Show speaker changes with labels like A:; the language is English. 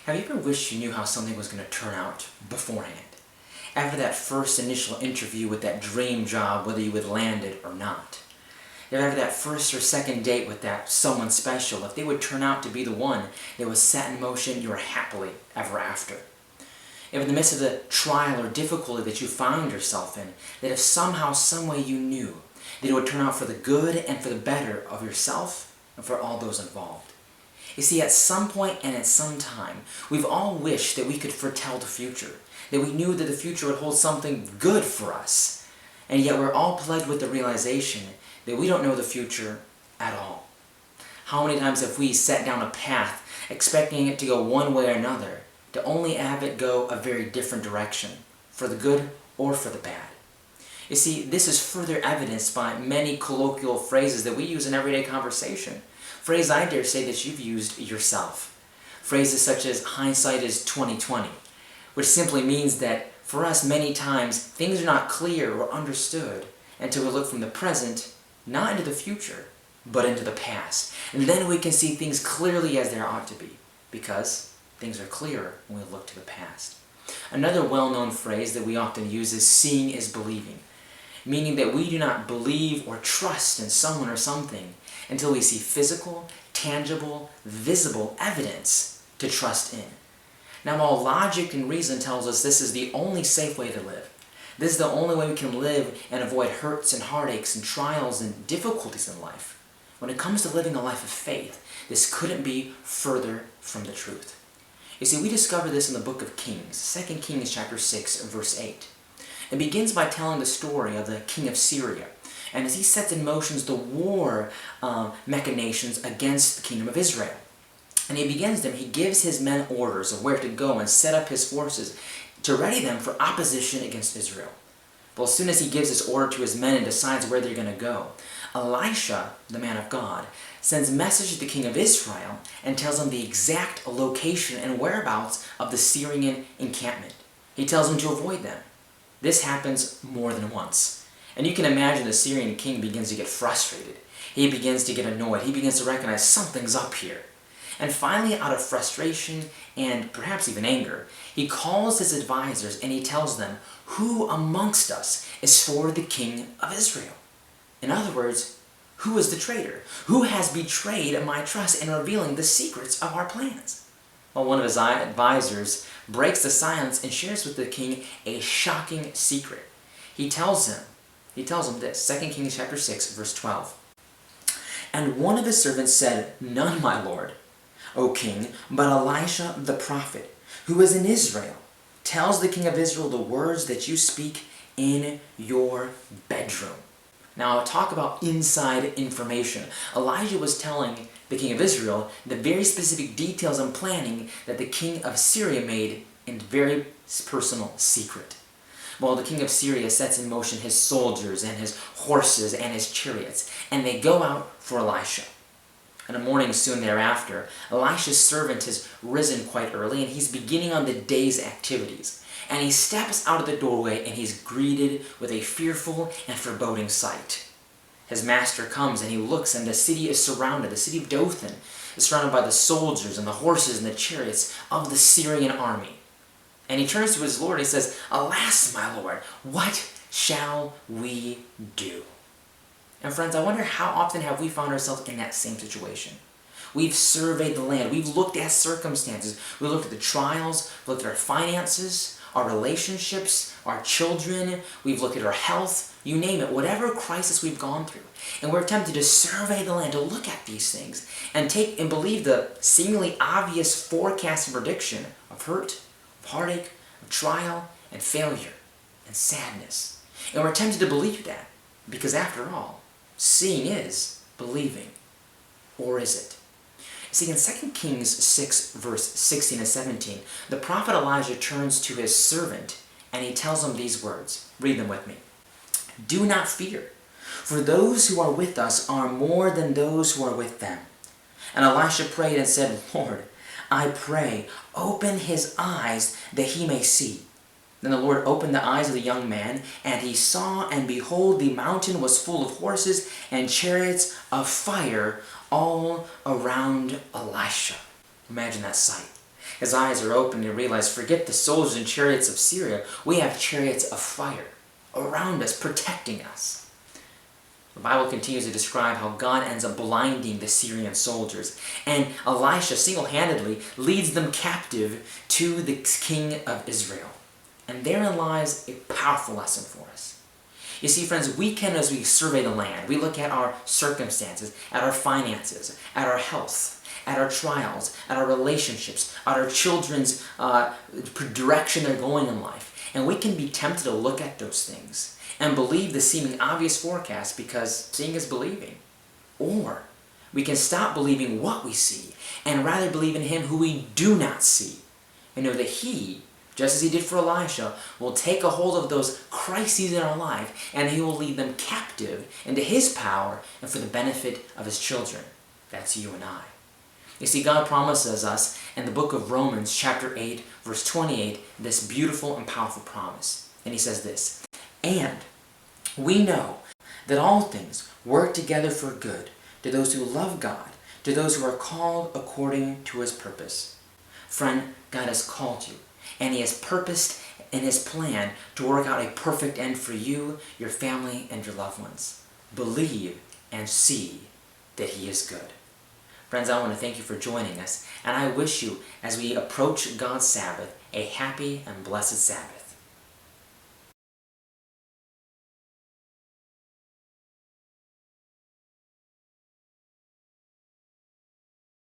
A: Have you ever wished you knew how something was going to turn out beforehand? After that first initial interview with that dream job, whether you would land it or not. If after that first or second date with that someone special, if they would turn out to be the one that was set in motion your happily ever after. If in the midst of the trial or difficulty that you found yourself in, that if somehow, some way you knew that it would turn out for the good and for the better of yourself and for all those involved. You see, at some point and at some time, we've all wished that we could foretell the future, that we knew that the future would hold something good for us, and yet we're all plagued with the realization that we don't know the future at all. How many times have we set down a path expecting it to go one way or another, to only have it go a very different direction, for the good or for the bad? You see, this is further evidenced by many colloquial phrases that we use in everyday conversation. Phrases I dare say that you've used yourself. Phrases such as hindsight is 20/20, which simply means that for us many times things are not clear or understood until we look from the present, not into the future, but into the past. And then we can see things clearly as they ought to be, because things are clearer when we look to the past. Another well-known phrase that we often use is seeing is believing, meaning that we do not believe or trust in someone or something until we see physical, tangible, visible evidence to trust in. Now, while logic and reason tells us this is the only safe way to live, this is the only way we can live and avoid hurts and heartaches and trials and difficulties in life, when it comes to living a life of faith, this couldn't be further from the truth. You see, we discover this in the book of Kings, 2 Kings chapter 6, verse 8. It begins by telling the story of the king of Syria, and as he sets in motion the war machinations against the kingdom of Israel. And he begins them, he gives his men orders of where to go and set up his forces to ready them for opposition against Israel. Well, as soon as he gives this order to his men and decides where they're going to go, Elisha, the man of God, sends a message to the king of Israel and tells him the exact location and whereabouts of the Syrian encampment. He tells him to avoid them. This happens more than once. And you can imagine the Syrian king begins to get frustrated. He begins to get annoyed. He begins to recognize something's up here. And finally, out of frustration and perhaps even anger, he calls his advisors and he tells them, "Who amongst us is for the king of Israel?" In other words, who is the traitor? Who has betrayed my trust in revealing the secrets of our plans? Well, one of his advisors breaks the silence and shares with the king a shocking secret. He tells him this, 2 Kings chapter 6, verse 12. "And one of his servants said, 'None, my lord, O king, but Elisha the prophet, who is in Israel, tells the king of Israel the words that you speak in your bedroom.'" Now, talk about inside information. Elijah was telling the king of Israel the very specific details and planning that the king of Syria made in very personal secret. Well, the king of Syria sets in motion his soldiers and his horses and his chariots, and they go out for Elisha. In the morning soon thereafter, Elisha's servant has risen quite early, and he's beginning on the day's activities. And he steps out of the doorway, and he's greeted with a fearful and foreboding sight. His master comes, and he looks, and the city is surrounded. The city of Dothan is surrounded by the soldiers and the horses and the chariots of the Syrian army. And he turns to his lord, and he says, "Alas, my lord, what shall we do?" And friends, I wonder how often have we found ourselves in that same situation. We've surveyed the land. We've looked at circumstances. We looked at the trials. We looked at our finances, our relationships, our children. We've looked at our health. You name it. Whatever crisis we've gone through. And we're tempted to survey the land, to look at these things, and take and believe the seemingly obvious forecast and prediction of hurt, of heartache, of trial, and failure, and sadness. And we're tempted to believe that, because after all, seeing is believing. Or is it? See, in 2 Kings 6, verse 16 and 17, the prophet Elijah turns to his servant and he tells him these words. Read them with me. "Do not fear, for those who are with us are more than those who are with them." And Elisha prayed and said, "Lord, I pray, open his eyes that he may see." Then the Lord opened the eyes of the young man, and he saw, and behold, the mountain was full of horses and chariots of fire all around Elisha. Imagine that sight. His eyes are open and he realizes, forget the soldiers and chariots of Syria. We have chariots of fire around us, protecting us. The Bible continues to describe how God ends up blinding the Syrian soldiers. And Elisha single-handedly leads them captive to the king of Israel. And therein lies a powerful lesson for us. You see, friends, we can, as we survey the land, we look at our circumstances, at our finances, at our health, at our trials, at our relationships, at our children's direction they're going in life. And we can be tempted to look at those things and believe the seeming obvious forecast because seeing is believing. Or we can stop believing what we see and rather believe in Him who we do not see and know that He, just as He did for Elisha, will take a hold of those crises in our life and He will lead them captive into His power and for the benefit of His children. That's you and I. You see, God promises us in the book of Romans chapter 8, verse 28, this beautiful and powerful promise. And He says this, "And we know that all things work together for good to those who love God, to those who are called according to His purpose." Friend, God has called you, and He has purposed in His plan to work out a perfect end for you, your family, and your loved ones. Believe and see that He is good. Friends, I want to thank you for joining us, and I wish you, as we approach God's Sabbath, a happy and blessed Sabbath.